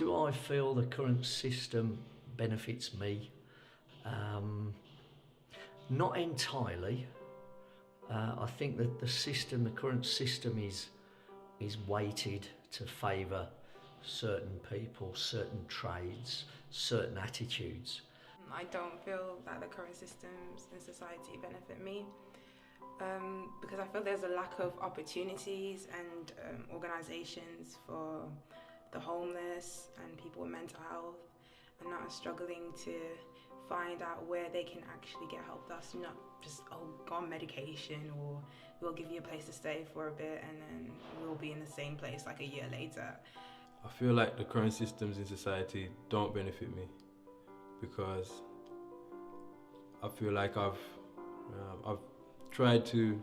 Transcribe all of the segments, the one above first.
Do I feel the current system benefits me? Not entirely. I think that the current system is weighted to favour certain people, certain trades, certain attitudes. I don't feel that the current systems in society benefit me because I feel there's a lack of opportunities and organisations for the homeless and people with mental health, and not struggling to find out where they can actually get help. That's not just, go on medication, or we'll give you a place to stay for a bit and then we'll be in the same place like a year later. I feel like the current systems in society don't benefit me because I feel like I've tried to,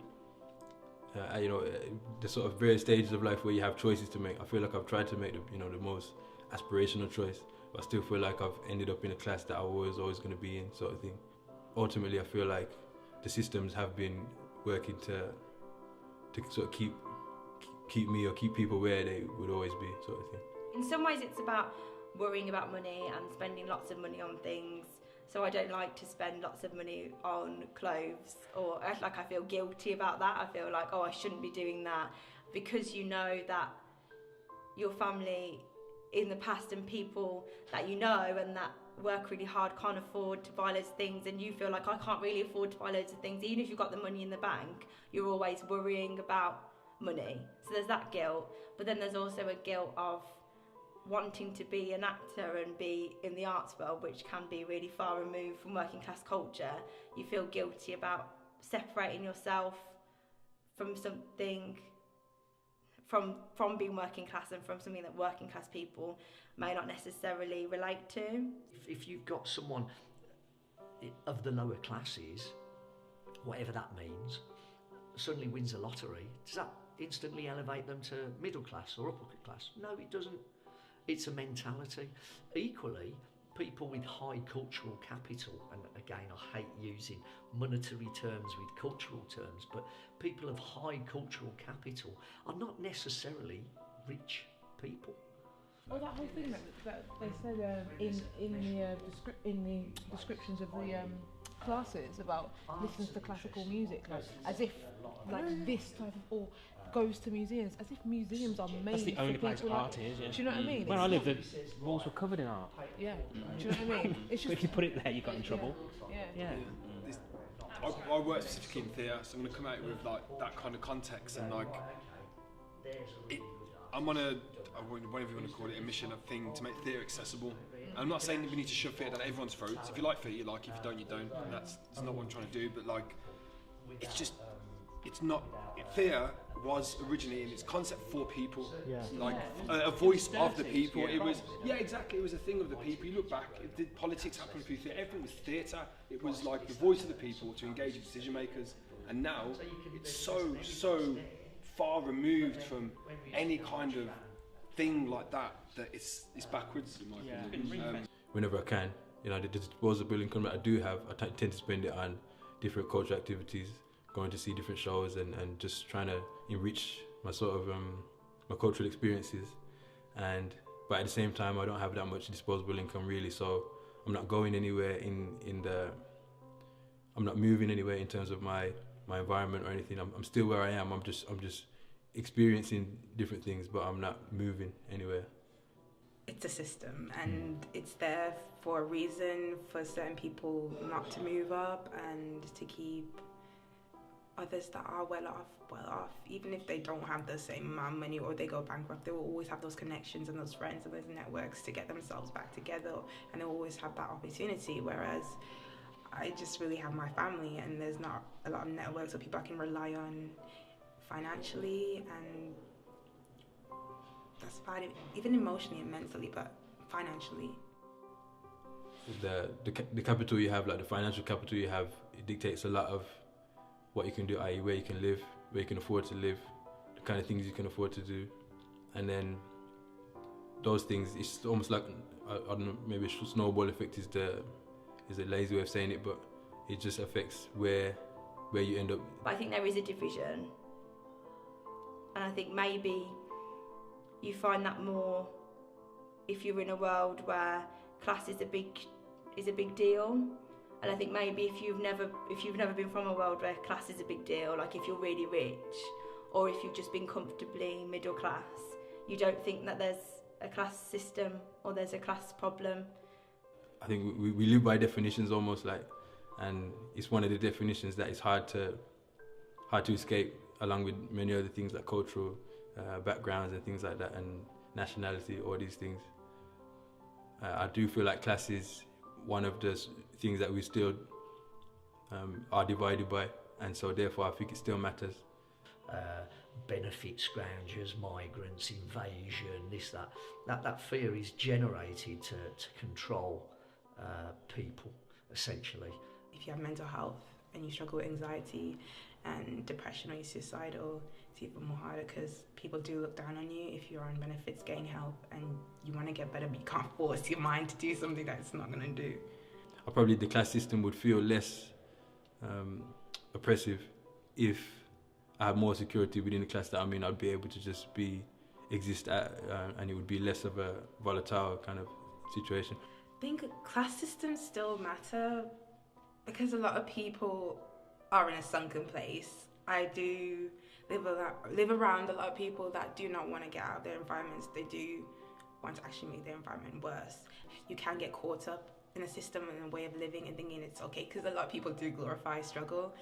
the sort of various stages of life where you have choices to make. I feel like I've tried to make the most aspirational choice, but I still feel like I've ended up in a class that I was always going to be in, sort of thing. Ultimately, I feel like the systems have been working to sort of keep me or keep people where they would always be, sort of thing. In some ways it's about worrying about money and spending lots of money on things. So I don't like to spend lots of money on clothes, or I feel guilty about that. I feel like, I shouldn't be doing that, because you know that your family in the past and people that you know and that work really hard can't afford to buy loads of things, and you feel like, I can't really afford to buy loads of things. Even if you've got the money in the bank, you're always worrying about money. So there's that guilt, but then there's also a guilt of wanting to be an actor and be in the arts world, which can be really far removed from working class culture. You feel guilty about separating yourself from something, from being working class, and from something that working class people may not necessarily relate to. If you've got someone of the lower classes, whatever that means, suddenly wins a lottery, does that instantly elevate them to middle class or upper class? No, it doesn't. It's a mentality. Equally, people with high cultural capital, and again, I hate using monetary terms with cultural terms, but people of high cultural capital are not necessarily rich people. Oh, that whole thing that they said in the descriptions of the classes about listening to classical music, as if this type of, or goes to museums, as if museums are made. That's the only place like, art is. Yeah. Do you know what I mean? When I lived, the walls were covered in art. Yeah. Do you know what I mean? It's just, if you put it there, you got in trouble. Yeah. I work specifically in theatre, so I'm going to come out with like that kind of context, and like I'm on whatever you want to call it, a mission, a thing to make theatre accessible. And I'm not saying that we need to shove theatre down everyone's throats. If you like theatre, you like. If you don't, you don't. And that's not what I'm trying to do. But like, it's not. Theatre was originally in its concept for people, like a voice of the people. It was, exactly. It was a thing of the people. You look back, politics happened through theatre. Everything was theatre. It was like the voice of the people to engage with decision makers. And now it's so far removed from any kind of thing like that it's backwards in my opinion. Whenever I can, the disposable income that I do have, I tend to spend it on different cultural activities, going to see different shows and just trying to enrich my sort of my cultural experiences. But at the same time, I don't have that much disposable income really, so I'm not going anywhere I'm not moving anywhere in terms of my environment or anything. I'm still where I am. I'm just experiencing different things, but I'm not moving anywhere. It's a system, and it's there for a reason, for certain people not to move up and to keep others that are well off, even if they don't have the same amount of money or they go bankrupt, they will always have those connections and those friends and those networks to get themselves back together, and they'll always have that opportunity. Whereas I just really have my family, and there's not a lot of networks or people I can rely on financially, and that's about it, even emotionally and mentally, but financially. The capital you have, like the financial capital you have, it dictates a lot of what you can do, i.e. where you can live, where you can afford to live, the kind of things you can afford to do. And then those things, it's almost like, I don't know, maybe a snowball effect is a lazy way of saying it, but it just affects where you end up. But I think there is a division, and I think maybe you find that more if you're in a world where class is a big deal. And I think maybe if you've never been from a world where class is a big deal, like if you're really rich, or if you've just been comfortably middle class, you don't think that there's a class system or there's a class problem. I think we live by definitions almost, like, and it's one of the definitions that is hard to escape, along with many other things like cultural backgrounds and things like that, and nationality, all these things. I do feel like class is one of the things that we still are divided by, and so therefore I think it still matters. Benefit scroungers, migrants, invasion, that fear is generated to control people, essentially. If you have mental health and you struggle with anxiety and depression or you're suicidal, it's even more harder because people do look down on you if you're on benefits getting help and you want to get better, but you can't force your mind to do something that it's not going to do. Probably the class system would feel less oppressive if I have more security within the class that I'm in. I'd be able to just exist and it would be less of a volatile kind of situation. I think class systems still matter because a lot of people are in a sunken place. I do live around a lot of people that do not want to get out of their environments. They do want to actually make their environment worse. You can get caught up in a system and a way of living and thinking it's okay, because a lot of people do glorify struggle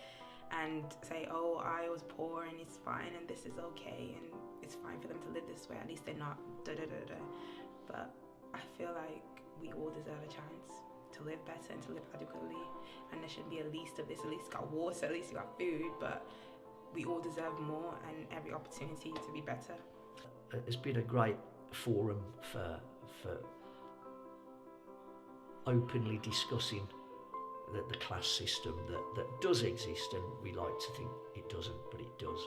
and say, oh, I was poor and it's fine and this is okay and it's fine for them to live this way, at least they're not da-da-da-da. But I feel like we all deserve a chance to live better and to live adequately, and there shouldn't be a least of this. At least you got water, at least you got food, but we all deserve more and every opportunity to be better. It's been a great forum for openly discussing the class system that does exist, and we like to think it doesn't, but it does.